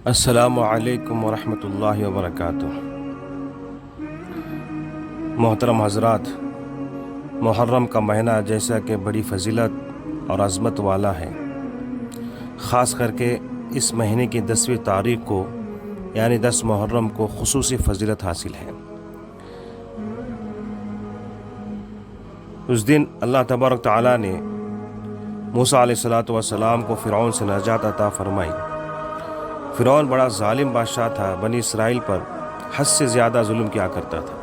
السلام علیکم ورحمۃ اللہ وبرکاتہ۔ محترم حضرات، محرم کا مہینہ جیسا کہ بڑی فضیلت اور عظمت والا ہے، خاص کر کے اس مہینے کی 10ویں تاریخ کو یعنی 10 محرم کو خصوصی فضیلت حاصل ہے۔ اس دن اللہ تبارک تعالیٰ نے موسیٰ علیہ السلام کو فرعون سے نجات عطا فرمائی۔ فرعون بڑا ظالم بادشاہ تھا، بنی اسرائیل پر حد سے زیادہ ظلم کیا کرتا تھا۔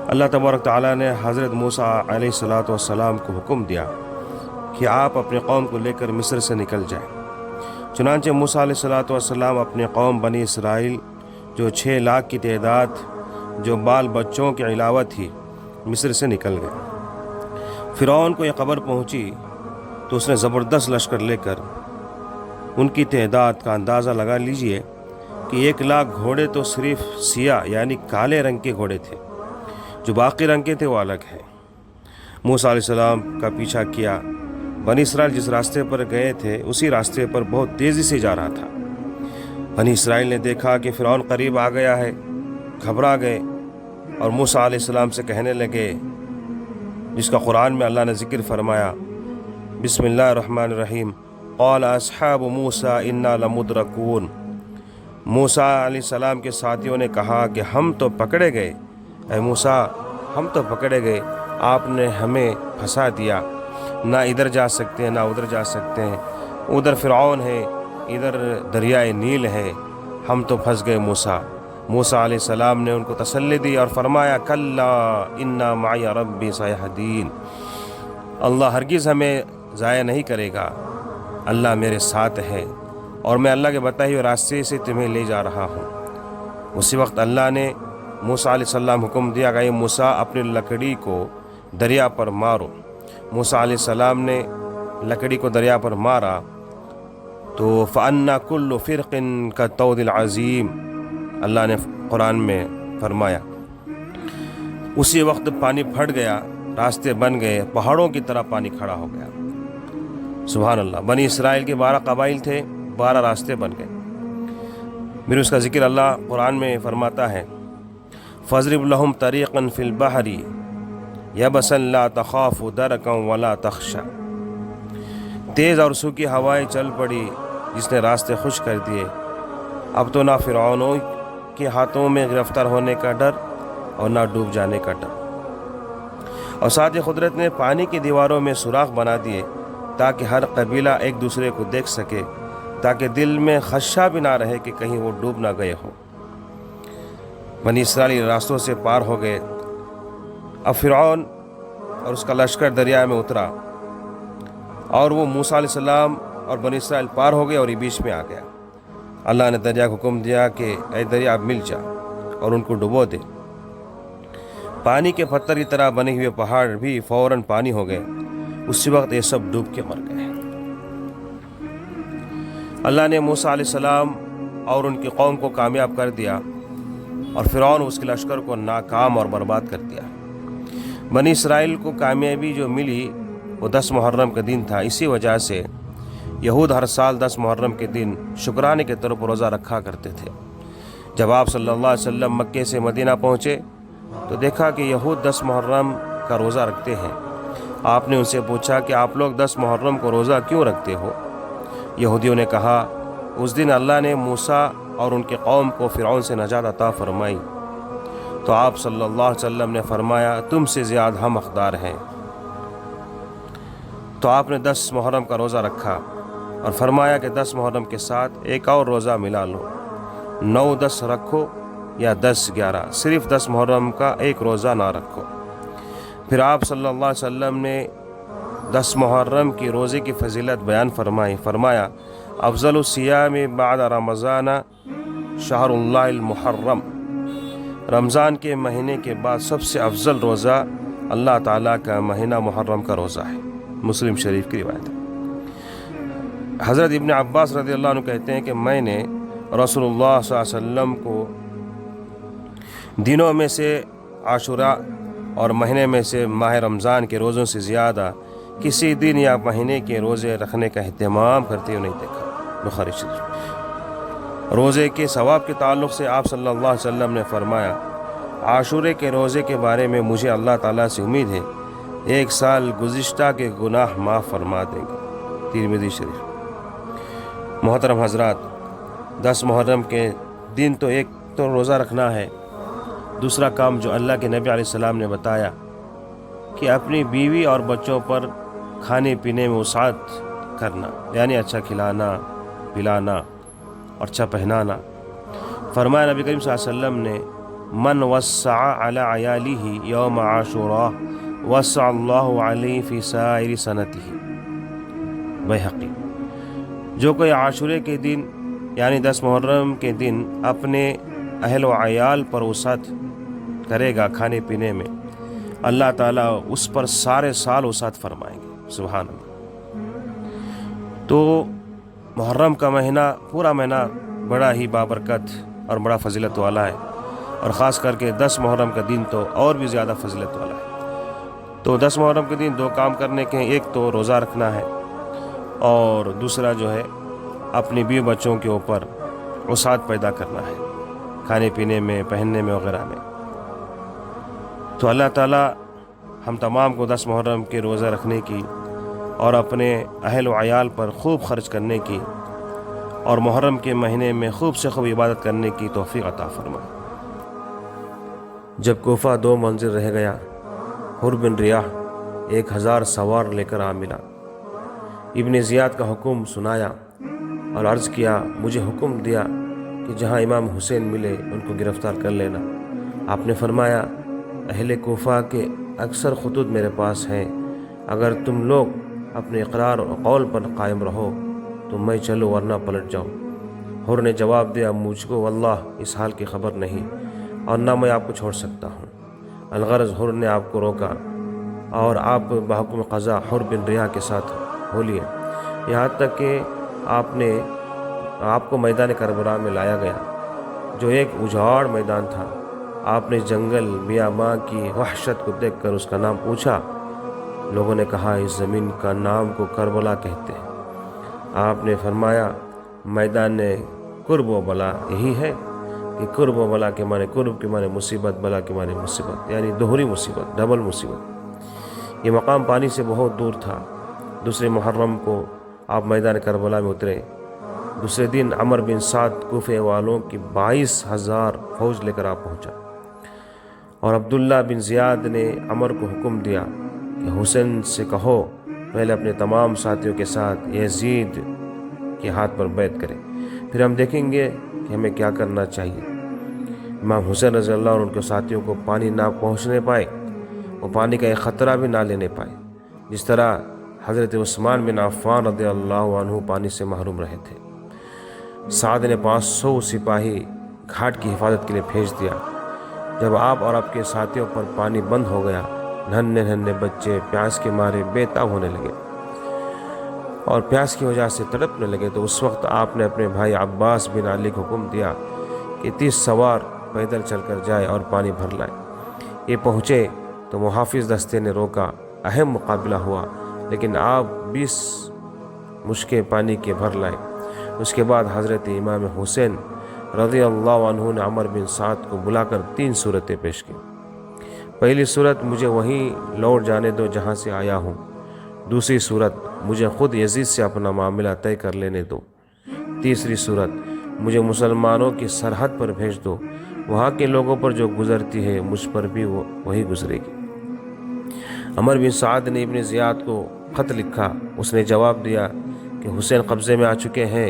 اللہ تبارک تعالیٰ نے حضرت موسیٰ علیہ السلام کو حکم دیا کہ آپ اپنے قوم کو لے کر مصر سے نکل جائیں۔ چنانچہ موسیٰ علیہ السلام اپنے قوم بنی اسرائیل جو 6 لاکھ کی تعداد جو بال بچوں کے علاوہ تھی، مصر سے نکل گئے۔ فرعون کو یہ خبر پہنچی تو اس نے زبردست لشکر لے کر ان کی تعداد کا اندازہ لگا لیجئے کہ 1 لاکھ گھوڑے تو صرف سیاہ یعنی کالے رنگ کے گھوڑے تھے، جو باقی رنگ کے تھے وہ الگ ہیں۔ موسیٰ علیہ السلام کا پیچھا کیا۔ بنی اسرائیل جس راستے پر گئے تھے اسی راستے پر بہت تیزی سے جا رہا تھا۔ بنی اسرائیل نے دیکھا کہ فرعون قریب آ گیا ہے، گھبرا گئے اور موسیٰ علیہ السلام سے کہنے لگے، جس کا قرآن میں اللہ نے ذکر فرمایا، بسم اللہ الرحمن الرحیم، قال اصحاب موسیٰ انا لمدرکون۔ موسیٰ علیہ السلام کے ساتھیوں نے کہا کہ ہم تو پکڑے گئے، اے موسیٰ ہم تو پکڑے گئے، آپ نے ہمیں پھنسا دیا، نہ ادھر جا سکتے ہیں نہ ادھر جا سکتے ہیں، ادھر فرعون ہے ادھر دریائے نیل ہے، ہم تو پھنس گئے موسیٰ۔ موسیٰ علیہ السلام نے ان کو تسلی دی اور فرمایا، کلا انا معی ربی سیہدین، اللہ ہرگز ہمیں ضائع نہیں کرے گا، اللہ میرے ساتھ ہے اور میں اللہ کے بتائے ہوئے راستے سے تمہیں لے جا رہا ہوں۔ اسی وقت اللہ نے موسیٰ علیہ السلام حکم دیا کہ موسیٰ اپنی لکڑی کو دریا پر مارو۔ موسیٰ علیہ السلام نے لکڑی کو دریا پر مارا تو فَأَنَّا كُلُّ فِرْقٍ كَالطَّوْدِ الْعَظِيمِ، اللہ نے قرآن میں فرمایا۔ اسی وقت پانی پھٹ گیا، راستے بن گئے، پہاڑوں کی طرح پانی کھڑا ہو گیا۔ سبحان اللہ۔ بنی اسرائیل کے 12 قبائل تھے، 12 راستے بن گئے۔ پھر اس کا ذکر اللہ قرآن میں فرماتا ہے، فَاضْرِبْ لَهُمْ طَرِيقًا فِي الْبَحْرِ يَبَسًا لَا تَخَافُ دَرَكًا وَلَا تَخْشَىٰ۔ تیز اور سوکھی ہوائیں چل پڑی جس نے راستے خشک کر دیے۔ اب تو نہ فرعونوں کے ہاتھوں میں گرفتار ہونے کا ڈر اور نہ ڈوب جانے کا ڈر، اور ساتھ ہی قدرت نے پانی کی دیواروں میں سوراخ بنا دیے تاکہ ہر قبیلہ ایک دوسرے کو دیکھ سکے، تاکہ دل میں خدشہ بھی نہ رہے کہ کہیں وہ ڈوب نہ گئے ہو۔ بنی اسرائیل راستوں سے پار ہو گئے۔ اب فرعون اور اس کا لشکر دریا میں اترا اور وہ موسیٰ علیہ السلام اور بنی اسرائیل پار ہو گئے اور یہ بیچ میں آ گیا۔ اللہ نے دریا کو حکم دیا کہ اے دریا اب مل جا اور ان کو ڈبو دے۔ پانی کے پتھر کی طرح بنے ہوئے پہاڑ بھی فوراً پانی ہو گئے۔ اسی وقت یہ سب ڈوب کے مر گئے۔ اللہ نے موسیٰ علیہ السلام اور ان کی قوم کو کامیاب کر دیا اور فرعون اس کے لشکر کو ناکام اور برباد کر دیا۔ بنی اسرائیل کو کامیابی جو ملی وہ 10 محرم کا دن تھا۔ اسی وجہ سے یہود ہر سال 10 محرم کے دن شکرانے کے طور پر روزہ رکھا کرتے تھے۔ جب آپ صلی اللہ علیہ وسلم مکے سے مدینہ پہنچے تو دیکھا کہ یہود 10 محرم کا روزہ رکھتے ہیں۔ آپ نے ان سے پوچھا کہ آپ لوگ 10 محرم کو روزہ کیوں رکھتے ہو؟ یہودیوں نے کہا، اس دن اللہ نے موسیٰ اور ان کے قوم کو فرعون سے نجات عطا فرمائی، تو آپ صلی اللہ علیہ وسلم نے فرمایا تم سے زیادہ ہم حقدار ہیں۔ تو آپ نے 10 محرم کا روزہ رکھا اور فرمایا کہ 10 محرم کے ساتھ ایک اور روزہ ملا لو، 9 10 رکھو یا 10 11، صرف 10 محرم کا ایک روزہ نہ رکھو۔ پھر آپ صلی اللہ علیہ وسلم نے 10 محرم کی روزے کی فضیلت بیان فرمایا افضل الصیام بعد رمضان شہر اللہ المحرم، رمضان کے مہینے کے بعد سب سے افضل روزہ اللہ تعالیٰ کا مہینہ محرم کا روزہ ہے۔ مسلم شریف کی روایت ہے۔ حضرت ابن عباس رضی اللہ عنہ کہتے ہیں کہ میں نے رسول اللہ صلی اللہ علیہ وسلم کو دنوں میں سے عاشوراء اور مہینے میں سے ماہ رمضان کے روزوں سے زیادہ کسی دن یا مہینے کے روزے رکھنے کا اہتمام کرتے ہوئے نہیں دیکھا۔ بخاری شریف۔ روزے کے ثواب کے تعلق سے آپ صلی اللہ علیہ وسلم نے فرمایا، عاشورے کے روزے کے بارے میں مجھے اللہ تعالیٰ سے امید ہے 1 سال گزشتہ کے گناہ معاف فرما دیں گے۔ ترمذی شریف۔ محترم حضرات، 10 محرم کے دن تو ایک تو روزہ رکھنا ہے، دوسرا کام جو اللہ کے نبی علیہ السلام نے بتایا کہ اپنی بیوی اور بچوں پر کھانے پینے میں وسعت کرنا، یعنی اچھا کھلانا پلانا اور اچھا پہنانا۔ فرمایا نبی کریم صلی اللہ علیہ وسلم نے، من وسع علی عیالہ یوم عاشوراء وسع اللہ علیہ فی سائر سنتہ۔ بیہقی۔ جو کوئی عاشورے کے دن یعنی 10 محرم کے دن اپنے اہل و عیال پر وسعت کرے گا کھانے پینے میں، اللہ تعالیٰ اس پر سارے سال وسعت فرمائیں گے۔ سبحان اللہ۔ تو محرم کا مہینہ پورا مہینہ بڑا ہی بابرکت اور بڑا فضیلت والا ہے، اور خاص کر کے 10 محرم کا دن تو اور بھی زیادہ فضیلت والا ہے۔ تو 10 محرم کے دن 2 کام کرنے کے ہیں، ایک تو روزہ رکھنا ہے اور دوسرا جو ہے اپنی بیوی بچوں کے اوپر وسعت پیدا کرنا ہے کھانے پینے میں، پہننے میں وغیرہ میں۔ تو اللہ تعالیٰ ہم تمام کو 10 محرم کے روزہ رکھنے کی اور اپنے اہل و عیال پر خوب خرچ کرنے کی اور محرم کے مہینے میں خوب سے خوب عبادت کرنے کی توفیق عطا فرمائے۔ جب کوفہ 2 منزل رہ گیا، حر بن ریاح 1000 سوار لے کر آ ملا۔ ابن زیاد کا حکم سنایا اور عرض کیا، مجھے حکم دیا کہ جہاں امام حسین ملے ان کو گرفتار کر لینا۔ آپ نے فرمایا، اہل کوفہ کے اکثر خطوط میرے پاس ہیں، اگر تم لوگ اپنے اقرار اور قول پر قائم رہو تو میں چلو ورنہ پلٹ جاؤں۔ حر نے جواب دیا، مجھ کو واللہ اس حال کی خبر نہیں اور نہ میں آپ کو چھوڑ سکتا ہوں۔ الغرض حر نے آپ کو روکا اور آپ بحکم قضا حر بن ریاح کے ساتھ ہو لیے، یہاں تک کہ آپ کو میدان کربلا میں لایا گیا جو ایک اجاڑ میدان تھا۔ آپ نے جنگل بیاباں کی وحشت کو دیکھ کر اس کا نام پوچھا۔ لوگوں نے کہا، اس زمین کا نام کو کربلا کہتے ہیں۔ آپ نے فرمایا، میدان قرب و بلا یہی ہے کہ قرب و بلا کے معنی قرب کے معنی مصیبت، بلا کے معنی مصیبت، یعنی دوہری مصیبت، ڈبل مصیبت۔ یہ مقام پانی سے بہت دور تھا۔ دوسرے محرم کو آپ میدان کربلا میں اترے۔ دوسرے دن عمر بن سعد کوفے والوں کی 22,000 فوج لے کر آپ پہنچا، اور عبداللہ بن زیاد نے عمر کو حکم دیا کہ حسین سے کہو پہلے اپنے تمام ساتھیوں کے ساتھ یزید کے ہاتھ پر بیعت کرے، پھر ہم دیکھیں گے کہ ہمیں کیا کرنا چاہیے۔ امام حسین رضی اللہ عنہ ان کے ساتھیوں کو پانی نہ پہنچنے پائے، وہ پانی کا ایک خطرہ بھی نہ لینے پائے، جس طرح حضرت عثمان بن عفان رضی اللہ عنہ پانی سے محروم رہے تھے۔ سعد نے 500 سپاہی گھاٹ کی حفاظت کے لیے بھیج دیا۔ جب آپ اور آپ کے ساتھیوں پر پانی بند ہو گیا، ننھے بچے پیاس کے مارے بے تاب ہونے لگے اور پیاس کی وجہ سے تڑپنے لگے، تو اس وقت آپ نے اپنے بھائی عباس بن علی کو حکم دیا کہ 30 سوار پیدل چل کر جائے اور پانی بھر لائے۔ یہ پہنچے تو محافظ دستے نے روکا، اہم مقابلہ ہوا، لیکن آپ 20 مشکیں پانی کے بھر لائے۔ اس کے بعد حضرت امام حسین رضی اللہ عنہ نے عمر بن سعد کو بلا کر 3 صورتیں پیش کی۔ پہلی صورت، مجھے وہیں لوٹ جانے دو جہاں سے آیا ہوں۔ دوسری صورت، مجھے خود یزید سے اپنا معاملہ طے کر لینے دو۔ تیسری صورت، مجھے مسلمانوں کی سرحد پر بھیج دو، وہاں کے لوگوں پر جو گزرتی ہے مجھ پر بھی وہی گزرے گی۔ عمر بن سعد نے ابن زیاد کو خط لکھا۔ اس نے جواب دیا کہ حسین قبضے میں آ چکے ہیں،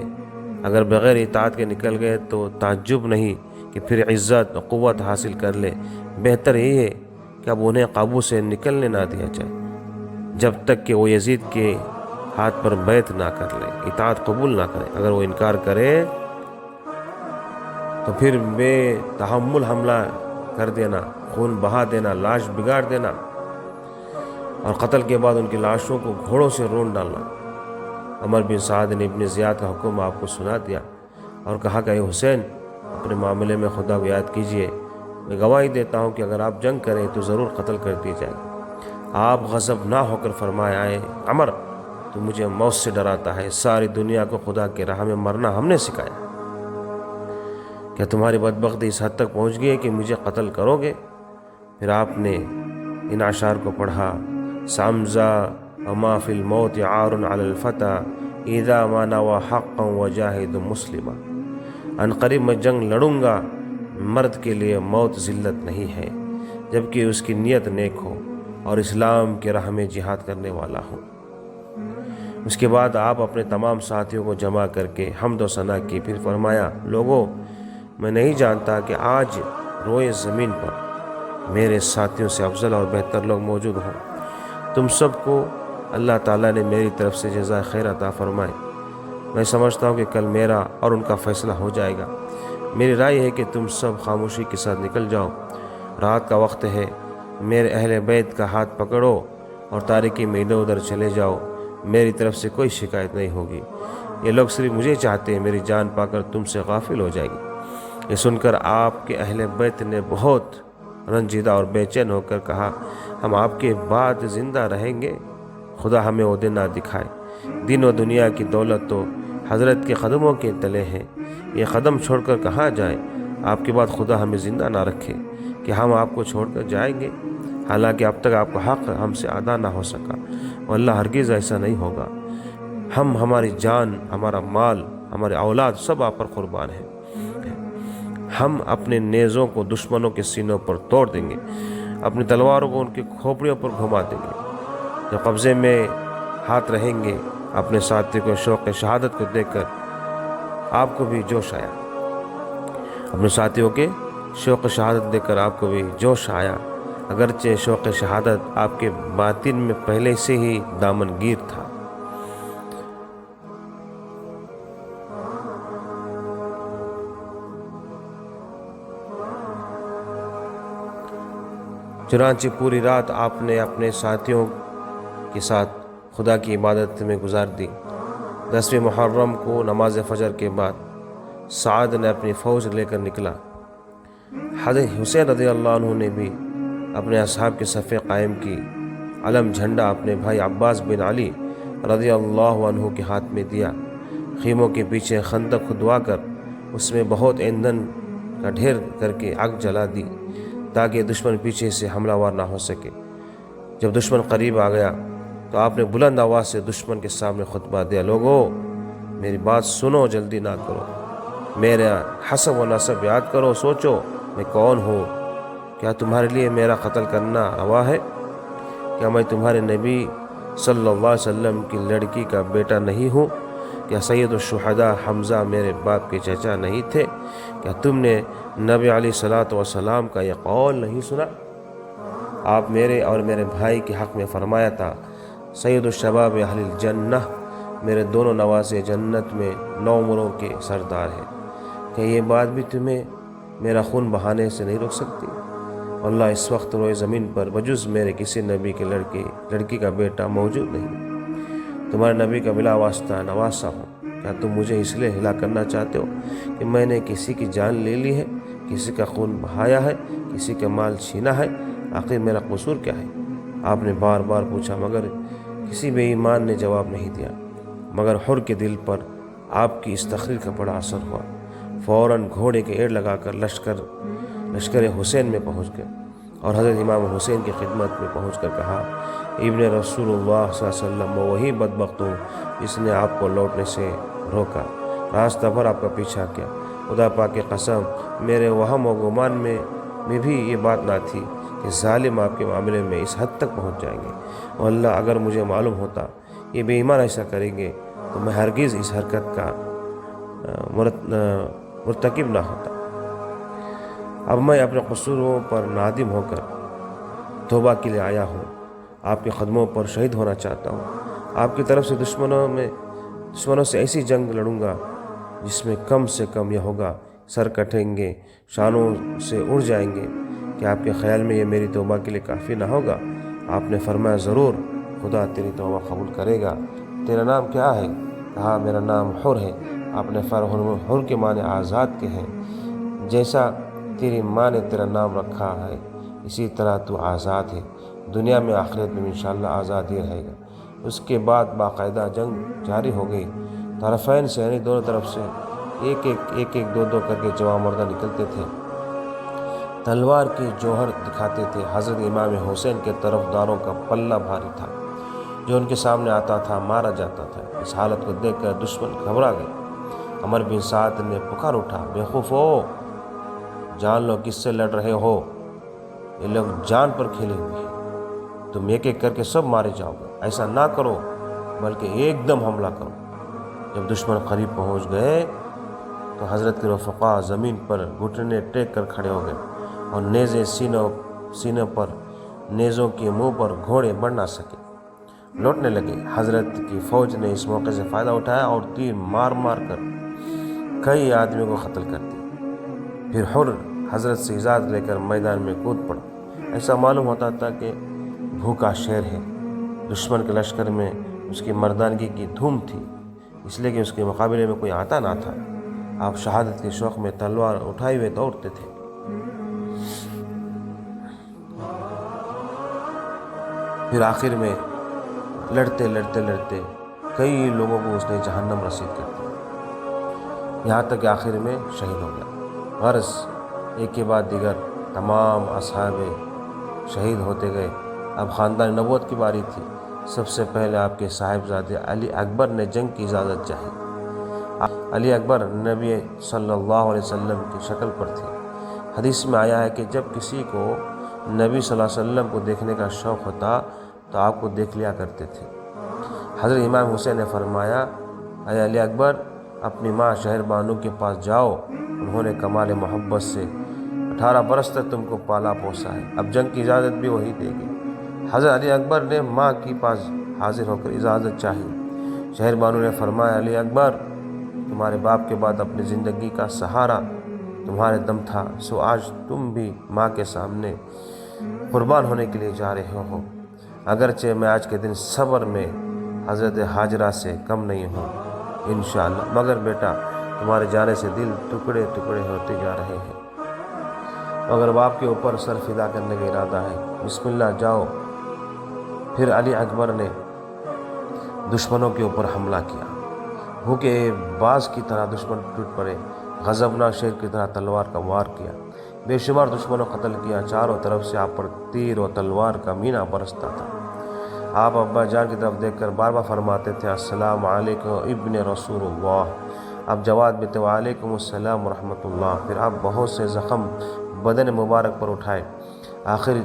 اگر بغیر اطاعت کے نکل گئے تو تعجب نہیں کہ پھر عزت و قوت حاصل کر لے۔ بہتر یہ ہے کہ اب انہیں قابو سے نکلنے نہ دیا جائے جب تک کہ وہ یزید کے ہاتھ پر بیعت نہ کر لے، اطاعت قبول نہ کرے۔ اگر وہ انکار کرے تو پھر بے تحمل حملہ کر دینا، خون بہا دینا، لاش بگاڑ دینا اور قتل کے بعد ان کی لاشوں کو گھوڑوں سے رون ڈالنا۔ عمر بن سعد نے ابن زیاد کا حکم آپ کو سنا دیا اور کہا کہ اے حسین، اپنے معاملے میں خدا کو یاد کیجیے، میں گواہی دیتا ہوں کہ اگر آپ جنگ کریں تو ضرور قتل کر دی جائے گی۔ آپ غضب نہ ہو کر فرمایا، اے عمر، تو مجھے موت سے ڈراتا ہے، ساری دنیا کو خدا کے راہ میں مرنا ہم نے سکھایا۔ کیا تمہاری بدبختی اس حد تک پہنچ گئی ہے کہ مجھے قتل کرو گے؟ پھر آپ نے ان اشعار کو پڑھا، سامزا وما فی الموت عار علی الفتى اذا ما نوى حقا وجاہد مسلما، ان قریب میں جنگ لڑوں گا، مرد کے لیے موت ذلت نہیں ہے جبکہ اس کی نیت نیک ہو اور اسلام کے راہ میں جہاد کرنے والا ہو۔ اس کے بعد آپ اپنے تمام ساتھیوں کو جمع کر کے حمد و ثنا کی، پھر فرمایا، لوگوں، میں نہیں جانتا کہ آج روئے زمین پر میرے ساتھیوں سے افضل اور بہتر لوگ موجود ہوں۔ تم سب کو اللہ تعالیٰ نے میری طرف سے جزائے خیر عطا فرمائے۔ میں سمجھتا ہوں کہ کل میرا اور ان کا فیصلہ ہو جائے گا۔ میری رائے ہے کہ تم سب خاموشی کے ساتھ نکل جاؤ، رات کا وقت ہے، میرے اہل بیت کا ہاتھ پکڑو اور تاریکی میں ادھر ادھر چلے جاؤ، میری طرف سے کوئی شکایت نہیں ہوگی۔ یہ لوگ صرف مجھے چاہتے ہیں، میری جان پا کر تم سے غافل ہو جائے گی۔ یہ سن کر آپ کے اہل بیت نے بہت رنجیدہ اور بے چین ہو کر کہا، ہم آپ کے بعد زندہ رہیں گے، خدا ہمیں وہ دن نہ دکھائے۔ دین و دنیا کی دولت تو حضرت کے قدموں کے تلے ہیں، یہ قدم چھوڑ کر کہاں جائیں؟ آپ کے بعد خدا ہمیں زندہ نہ رکھے کہ ہم آپ کو چھوڑ کر جائیں گے، حالانکہ اب تک آپ کا حق ہم سے ادا نہ ہو سکا، اور اللہ ہرگز ایسا نہیں ہوگا۔ ہم، ہماری جان، ہمارا مال، ہمارے اولاد سب آپ پر قربان ہیں۔ ہم اپنے نیزوں کو دشمنوں کے سینوں پر توڑ دیں گے، اپنی تلواروں کو ان کی کھوپڑیوں پر گھما دیں گے۔ جب قبضے میں ہاتھ رہیں گے، اپنے ساتھی کو شوق شہادت کو دیکھ کر آپ کو بھی جوش آیا، اپنے ساتھیوں کے شوق شہادت دیکھ کر آپ کو بھی جوش آیا، اگرچہ شوق شہادت آپ کے باطن میں پہلے سے ہی دامن گیر تھا۔ چنانچہ پوری رات آپ نے اپنے ساتھیوں کے ساتھ خدا کی عبادت میں گزار دی۔ 10ویں محرم کو نماز فجر کے بعد سعد نے اپنی فوج لے کر نکلا۔ حضرت حسین رضی اللہ عنہ نے بھی اپنے اصحاب کے صفیں قائم کی، علم جھنڈا اپنے بھائی عباس بن علی رضی اللہ عنہ کے ہاتھ میں دیا، خیموں کے پیچھے خندق کھدوا کر اس میں بہت ایندھن کا ڈھیر کر کے آگ جلا دی تاکہ دشمن پیچھے سے حملہ ور نہ ہو سکے۔ جب دشمن قریب آ گیا تو آپ نے بلند آواز سے دشمن کے سامنے خطبہ دیا، لوگو، میری بات سنو، جلدی نہ کرو، میرا حسب و نسب یاد کرو، سوچو میں کون ہوں، کیا تمہارے لیے میرا قتل کرنا روا ہے؟ کیا میں تمہارے نبی صلی اللہ علیہ وسلم کی لڑکی کا بیٹا نہیں ہوں؟ کیا سید الشہداء حمزہ میرے باپ کے چچا نہیں تھے؟ کیا تم نے نبی علیہ الصلوۃ والسلام کا یہ قول نہیں سنا؟ آپ میرے اور میرے بھائی کے حق میں فرمایا تھا، سید الشباب اہل الجنہ، میرے دونوں نواسے جنت میں 9 عمروں کے سردار ہیں۔ کہ یہ بات بھی تمہیں میرا خون بہانے سے نہیں روک سکتی؟ اللہ اس وقت روئے زمین پر بجز میرے کسی نبی کے لڑکی کا بیٹا موجود نہیں، تمہارے نبی کا بلا واسطہ نواسا ہوں۔ کیا تم مجھے اس لیے ہلاک کرنا چاہتے ہو کہ میں نے کسی کی جان لے لی ہے، کسی کا خون بہایا ہے، کسی کا مال چھینا ہے؟ آخر میرا قصور کیا ہے؟ آپ نے بار بار پوچھا، مگر کسی بے ایمان نے جواب نہیں دیا، مگر حر کے دل پر آپ کی اس تقریر کا بڑا اثر ہوا۔ فوراً گھوڑے کے ایڑ لگا کر لشکر حسین میں پہنچ گئے اور حضرت امام حسین کی خدمت میں پہنچ کر کہا، ابن رسول اللہ صلی اللہ علیہ وسلم، میں وہی بدبخت ہوں جس نے آپ کو لوٹنے سے روکا، راستہ بھر آپ کا پیچھا کیا۔ خدا پاک کی قسم، میرے وہم و گمان میں بھی یہ بات نہ تھی کہ ظالم آپ کے معاملے میں اس حد تک پہنچ جائیں گے، اور اللہ اگر مجھے معلوم ہوتا یہ بے ایمان ایسا کریں گے تو میں ہرگز اس حرکت کا مرتکب نہ ہوتا۔ اب میں اپنے قصوروں پر نادم ہو کر توبہ کے لیے آیا ہوں، آپ کے قدموں پر شہید ہونا چاہتا ہوں۔ آپ کی طرف سے دشمنوں سے ایسی جنگ لڑوں گا جس میں کم سے کم یہ ہوگا، سر کٹیں گے، شانوں سے اڑ جائیں گے۔ کہ آپ کے خیال میں یہ میری توبہ کے لیے کافی نہ ہوگا؟ آپ نے فرمایا، ضرور، خدا تیری توبہ قبول کرے گا۔ تیرا نام کیا ہے؟ کہا، میرا نام حر ہے۔ آپ نے فرمایا، حر کے معنی آزاد کے ہیں، جیسا تیری ماں نے تیرا نام رکھا ہے اسی طرح تو آزاد ہے، دنیا میں آخرت میں انشاءاللہ آزاد ہی رہے گا۔ اس کے بعد باقاعدہ جنگ جاری ہو گئی، طرفین سے یعنی دونوں طرف سے ایک دو کر کے جوان مردہ نکلتے تھے، تلوار کی جوہر دکھاتے تھے۔ حضرت امام حسین کے طرفداروں کا پلہ بھاری تھا، جو ان کے سامنے آتا تھا مارا جاتا تھا۔ اس حالت کو دیکھ کر دشمن گھبرا گئے۔ عمر بن سعد نے پکار اٹھا، بے خوف ہو، جان لو کس سے لڑ رہے ہو، یہ لوگ جان پر کھیلے ہوئے ہیں، تم ایک ایک کر کے سب مارے جاؤ گے، ایسا نہ کرو بلکہ ایک دم حملہ کرو۔ جب دشمن قریب پہنچ گئے تو حضرت کے رفقا زمین پر گھٹنے ٹیک کر کھڑے ہو گئے اور نیزے سینے پر، نیزوں کے منہ پر گھوڑے بڑھ نہ سکے، لوٹنے لگے۔ حضرت کی فوج نے اس موقع سے فائدہ اٹھایا اور تیر مار مار کر کئی آدمیوں کو قتل کر دیا۔ پھر حر حضرت سے اجازت لے کر میدان میں کود پڑا۔ ایسا معلوم ہوتا تھا کہ بھوکا شیر ہے۔ دشمن کے لشکر میں اس کی مردانگی کی دھوم تھی، اس لیے کہ اس کے مقابلے میں کوئی آتا نہ تھا۔ آپ شہادت کے شوق میں تلوار اٹھائے ہوئے دوڑتے تھے۔ پھر آخر میں لڑتے کئی لوگوں کو اس نے جہنم رسید کر دیا، یہاں تک کہ آخر میں شہید ہو گیا۔ غرض ایک کے بعد دیگر تمام اصحاب شہید ہوتے گئے۔ اب خاندان نبوت کی باری تھی۔ سب سے پہلے آپ کے صاحبزادے علی اکبر نے جنگ کی اجازت چاہی۔ علی اکبر نبی صلی اللہ علیہ وسلم کی شکل پر تھے۔ حدیث میں آیا ہے کہ جب کسی کو نبی صلی اللہ علیہ وسلم کو دیکھنے کا شوق ہوتا تو آپ کو دیکھ لیا کرتے تھے۔ حضرت امام حسین نے فرمایا، اے علی اکبر، اپنی ماں شہر بانو کے پاس جاؤ، انہوں نے کمال محبت سے 18 برس تک تم کو پالا پوسا ہے، اب جنگ کی اجازت بھی وہی دے گی۔ حضرت علی اکبر نے ماں کے پاس حاضر ہو کر اجازت چاہی۔ شہر بانو نے فرمایا، علی اکبر، تمہارے باپ کے بعد اپنی زندگی کا سہارا تمہارے دم تھا، سو آج تم بھی ماں کے سامنے قربان ہونے کے لیے جا رہے ہو۔ اگرچہ میں آج کے دن صبر میں حضرت حاجرہ سے کم نہیں ہوں انشاءاللہ، مگر بیٹا تمہارے جانے سے دل ٹکڑے ہوتے جا رہے ہیں، مگر باپ کے اوپر سر فدا کرنے کا ارادہ ہے، بسم اللہ جاؤ۔ پھر علی اکبر نے دشمنوں کے اوپر حملہ کیا۔ بھوکے باز کی طرح دشمن ٹوٹ پڑے، غضبناک شیر کی طرح تلوار کا وار کیا، بے شمار دشمنوں قتل کیا۔ چاروں طرف سے آپ پر تیر و تلوار کا مینہ برستا تھا۔ آپ ابا جان کی طرف دیکھ کر بار بار فرماتے تھے، السلام علیکم ابن رسول اللہ۔ آپ جواب میں تھے، وعلیکم السلام ورحمۃ اللہ۔ پھر آپ بہت سے زخم بدن مبارک پر اٹھائے۔ آخر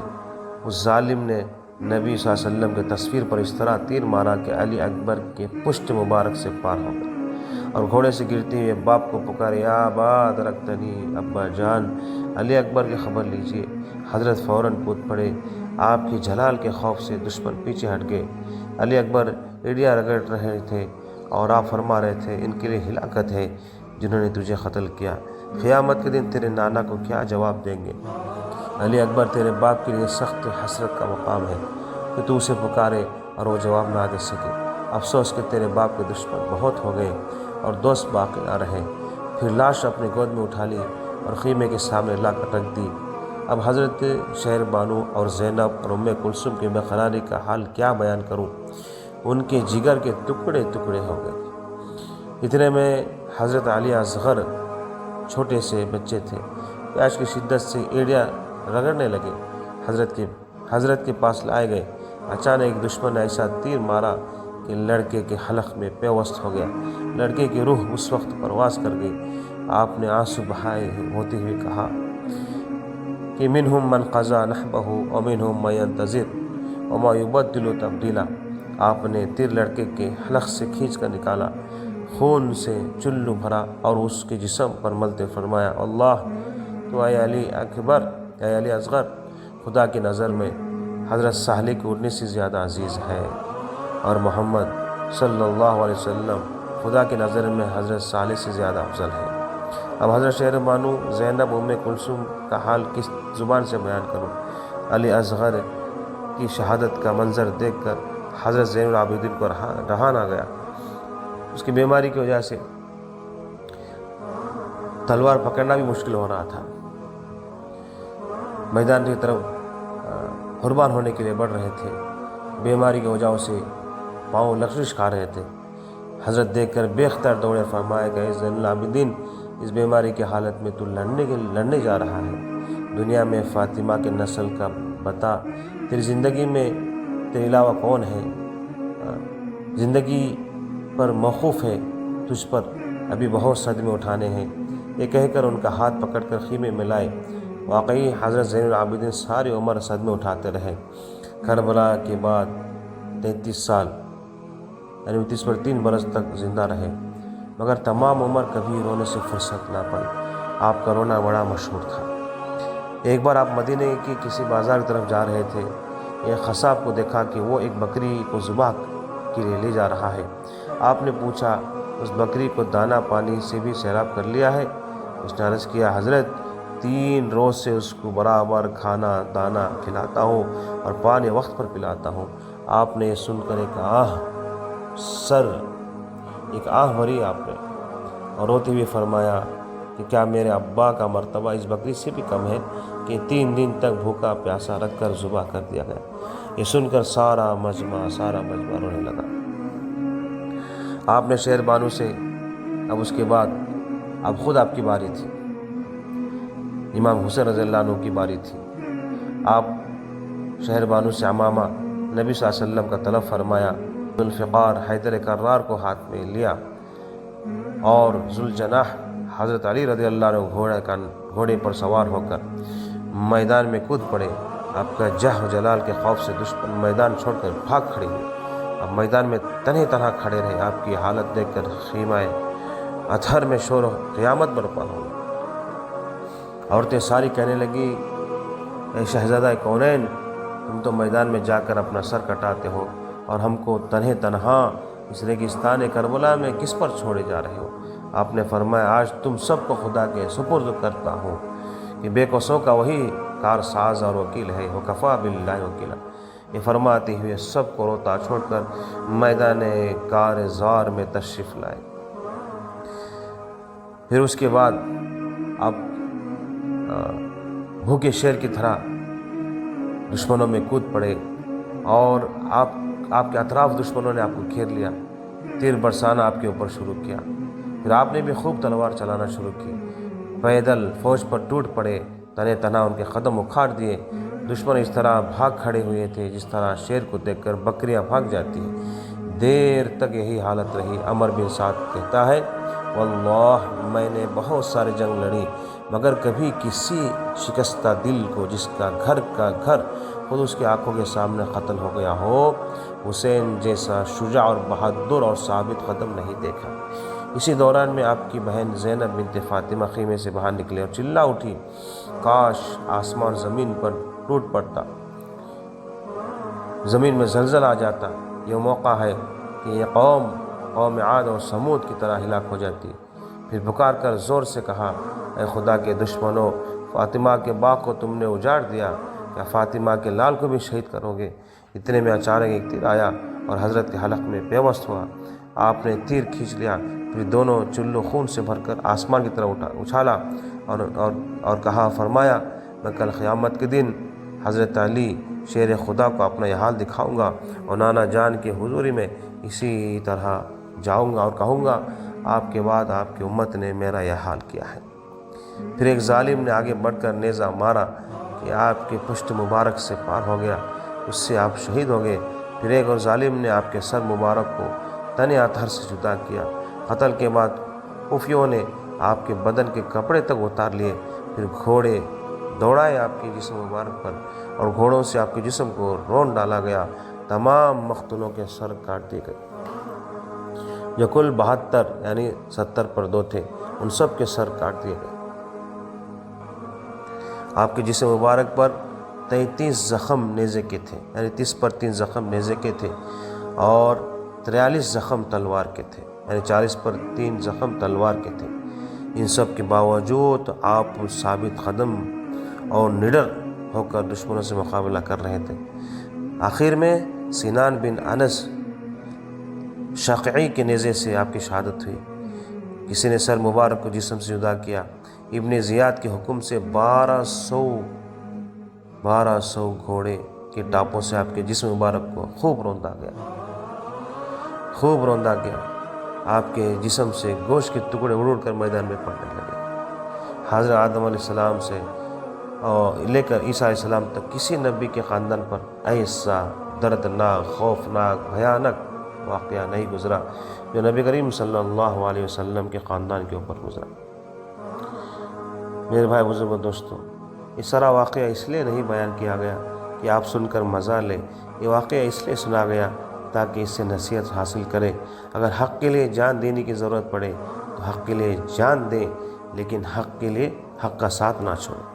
اس ظالم نے نبی صلی اللہ علیہ وسلم کے تصویر پر اس طرح تیر مارا کہ علی اکبر کے پشت مبارک سے پار ہو گیا، اور گھوڑے سے گرتے ہوئے باپ کو پکارے، یا ابا ادرکتنی، ابا جان علی اکبر کی خبر لیجیے۔ حضرت فوراً کود پڑے۔ آپ کی جلال کے خوف سے دشمن پیچھے ہٹ گئے۔ علی اکبر ایڑیاں رگڑ رہے تھے اور آپ فرما رہے تھے، ان کے لیے ہلاکت ہے جنہوں نے تجھے قتل کیا، قیامت کے دن تیرے نانا کو کیا جواب دیں گے؟ علی اکبر، تیرے باپ کے لیے سخت حسرت کا مقام ہے کہ تو اسے پکارے اور وہ جواب نہ دے سکے۔ افسوس کہ تیرے باپ کے دشمن بہت ہو گئے اور دوست باقی نہ رہے۔ پھر لاش اپنی گود میں اٹھا لی اور خیمے کے سامنے لا کر رکھ دی۔ اب حضرت شہر بانو اور زینب اور ام کلثوم کی بےقراری کا حال کیا بیان کروں، ان کے جگر کے ٹکڑے ہو گئے۔ اتنے میں حضرت علی اصغر چھوٹے سے بچے تھے، پیاس کی شدت سے ایڑیاں رگڑنے لگے، حضرت کے پاس لائے گئے۔ اچانک ایک دشمن نے ایسا تیر مارا کہ لڑکے کے حلق میں پیوست ہو گیا۔ لڑکے کی روح اس وقت پرواز کر گئی۔ آپ نے آنسو بہائے ہوتے ہوئے کہا کہ منہم من قضا نحبہ ومنہم من ینتظر وما یبدل تبدیلا۔ آپ نے تیر لڑکے کے حلق سے کھینچ کر نکالا، خون سے چلو بھرا اور اس کے جسم پر ملتے فرمایا، اللہ تو اے علی اکبر، اے علی اصغر، خدا کی نظر میں حضرت صالح کی اڑنے سے زیادہ عزیز ہے، اور محمد صلی اللہ علیہ وسلم خدا کی نظر میں حضرت صالح سے زیادہ افضل ہے۔ اب حضرت شہر بانو، زینب، ام کلثوم کا حال کس زبان سے بیان کروں؟ علی اصغر کی شہادت کا منظر دیکھ کر حضرت زین العابدین کو رہا نہ گیا۔ اس کی بیماری کی وجہ سے تلوار پکڑنا بھی مشکل ہو رہا تھا۔ میدان کی طرف قربان ہونے کے لیے بڑھ رہے تھے۔ بیماری کی وجہ سے پاؤں لغزش کھا رہے تھے۔ حضرت دیکھ کر بے اختیار دوڑے، فرمایا کہ اے زین العابدین، اس بیماری کی حالت میں تو لڑنے جا رہا ہے، دنیا میں فاطمہ کے نسل کا بتا، تیری زندگی میں تیرے علاوہ کون ہے؟ زندگی پر موقوف ہے، تجھ پر ابھی بہت صدمے اٹھانے ہیں۔ یہ کہہ کر ان کا ہاتھ پکڑ کر خیمے میں لائے۔ واقعی حضرت زین العابدین ساری عمر صدمے اٹھاتے رہے۔ کربلا کے بعد 33 سال یعنی 30 پر 3 برس تک زندہ رہے، مگر تمام عمر کبھی رونے سے فرصت نہ پائی۔ آپ کا رونا بڑا مشہور تھا۔ ایک بار آپ مدینے کی کسی بازار کی طرف جا رہے تھے، ایک قصاب کو دیکھا کہ وہ ایک بکری کو ذبح کے لیے لے جا رہا ہے۔ آپ نے پوچھا، اس بکری کو دانہ پانی سے بھی سیراب کر لیا ہے؟ اس نے عرض کیا، حضرت 3 روز سے اس کو برابر کھانا دانہ کھلاتا ہوں اور پانی وقت پر پلاتا ہوں۔ آپ نے یہ سن کر ایک آہ بھری آپ نے، اور روتے ہوئے فرمایا کہ کیا میرے ابا کا مرتبہ اس بکری سے بھی کم ہے کہ 3 دن تک بھوکا پیاسا رکھ کر ذبح کر دیا گیا؟ یہ سن کر سارا مجمع رونے لگا۔ آپ نے شہر بانو سے اب اس کے بعد اب خود آپ کی باری تھی، امام حسین رضی اللہ عنہ کی باری تھی۔ آپ شہر بانو سے امامہ نبی صلی اللہ علیہ وسلم کا طلب فرمایا، ذوالفقار حیدر کرار کو ہاتھ میں لیا اور ذوالجناح حضرت علی رضی اللہ عنہ گھوڑے پر سوار ہو کر میدان میں کود پڑے۔ آپ کا جہ و جلال کے خوف سے دشمن میدان چھوڑ کر بھاگ کھڑے ہوئے۔ اب میدان میں تنہا کھڑے رہے۔ آپ کی حالت دیکھ کر خیمہ اطہر میں شور و قیامت برپا ہو گئی۔ عورتیں ساری کہنے لگی، اے شہزادہ کونین، تم تو میدان میں جا کر اپنا سر کٹاتے ہو اور ہم کو تنہا اس ریگستان کربلا میں کس پر چھوڑے جا رہے ہو؟ آپ نے فرمایا، آج تم سب کو خدا کے سپرد کرتا ہوں کہ بے کسوں کا وہی کار ساز اور وکیل ہے، وکفا باللہ وکیلا۔ یہ فرماتے ہوئے سب کو روتا چھوڑ کر میدان کارزار میں تشریف لائے۔ پھر اس کے بعد آپ بھوکے شیر کی طرح دشمنوں میں کود پڑے اور آپ کے اطراف دشمنوں نے آپ کو گھیر لیا، تیر برسانا آپ کے اوپر شروع کیا۔ پھر آپ نے بھی خوب تلوار چلانا شروع کی۔ پیدل فوج پر ٹوٹ پڑے، تنہا ان کے قدم اکھاڑ دیے۔ دشمن اس طرح بھاگ کھڑے ہوئے تھے جس طرح شیر کو دیکھ کر بکریاں بھاگ جاتی ہیں۔ دیر تک یہی حالت رہی۔ عمر بن سعد کہتا ہے، واللہ میں نے بہت سارے جنگ لڑی، مگر کبھی کسی شکستہ دل کو جس کا گھر خود اس کی آنکھوں کے سامنے قتل ہو گیا ہو، حسین جیسا شجاع اور بہادر اور ثابت قدم نہیں دیکھا۔ اسی دوران میں آپ کی بہن زینب بنت فاطمہ خیمے سے باہر نکلے اور چلا اٹھی، کاش آسمان زمین پر ٹوٹ پڑتا، زمین میں زلزلہ آ جاتا۔ یہ موقع ہے کہ یہ قوم عاد اور سمود کی طرح ہلاک ہو جاتی۔ پھر پکار کر زور سے کہا، اے خدا کے دشمنوں، فاطمہ کے باغ کو تم نے اجاڑ دیا، کیا فاطمہ کے لال کو بھی شہید کرو گے؟ اتنے میں اچانک ایک تیر آیا اور حضرت کے حلق میں پیوست ہوا۔ آپ نے تیر کھینچ لیا، پھر دونوں چلو خون سے بھر کر آسمان کی طرف اچھالا اور کہا، فرمایا، میں کل قیامت کے دن حضرت علی شیر خدا کو اپنا یہ حال دکھاؤں گا اور نانا جان کے حضوری میں اسی طرح جاؤں گا اور کہوں گا، آپ کے بعد آپ کی امت نے میرا یہ حال کیا ہے۔ پھر ایک ظالم نے آگے بڑھ کر نیزہ مارا کہ آپ کے پشت مبارک سے پار ہو گیا، اس سے آپ شہید ہو گئے۔ پھر ایک اور ظالم نے آپ کے سر مبارک کو تن اطہر سے جدا کیا۔ قتل کے بعد خفیوں نے آپ کے بدن کے کپڑے تک اتار لیے، پھر گھوڑے دوڑائے آپ کے جسم مبارک پر اور گھوڑوں سے آپ کے جسم کو رون ڈالا گیا۔ تمام مقتولوں کے سر کاٹ دیے گئے، جو کل 72 یعنی 70 پر 2 تھے، ان سب کے سر کاٹ دیے گئے۔ آپ کے جسم مبارک پر 33 زخم نیزے کے تھے، یعنی 30 پر 3 زخم نیزے کے تھے، اور 43 زخم تلوار کے تھے، یعنی 40 پر 3 زخم تلوار کے تھے۔ ان سب کے باوجود آپ ثابت قدم اور نڈر ہو کر دشمنوں سے مقابلہ کر رہے تھے۔ آخر میں سنان بن انس شقعی کے نیزے سے آپ کی شہادت ہوئی۔ کسی نے سر مبارک کو جسم سے جدا کیا۔ ابن زیاد کے حکم سے 1200 گھوڑے کے ٹاپوں سے آپ کے جسم مبارک کو خوب روندا گیا۔ آپ کے جسم سے گوشت کے ٹکڑے اڑ کر میدان میں پڑنے لگے۔ حضرت آدم علیہ السلام سے اور لے کر عیسیٰ علیہ السلام تک کسی نبی کے خاندان پر ایسا دردناک، خوفناک، بھیانک واقعہ نہیں گزرا جو نبی کریم صلی اللہ علیہ وسلم کے خاندان کے اوپر گزرا۔ میرے بھائی بزرگوں دوستوں، یہ سارا واقعہ اس لیے نہیں بیان کیا گیا کہ آپ سن کر مزہ لیں، یہ واقعہ اس لیے سنا گیا تاکہ اس سے نصیحت حاصل کریں۔ اگر حق کے لیے جان دینے کی ضرورت پڑے تو حق کے لیے جان دیں، لیکن حق کے لیے حق کا ساتھ نہ چھوڑیں۔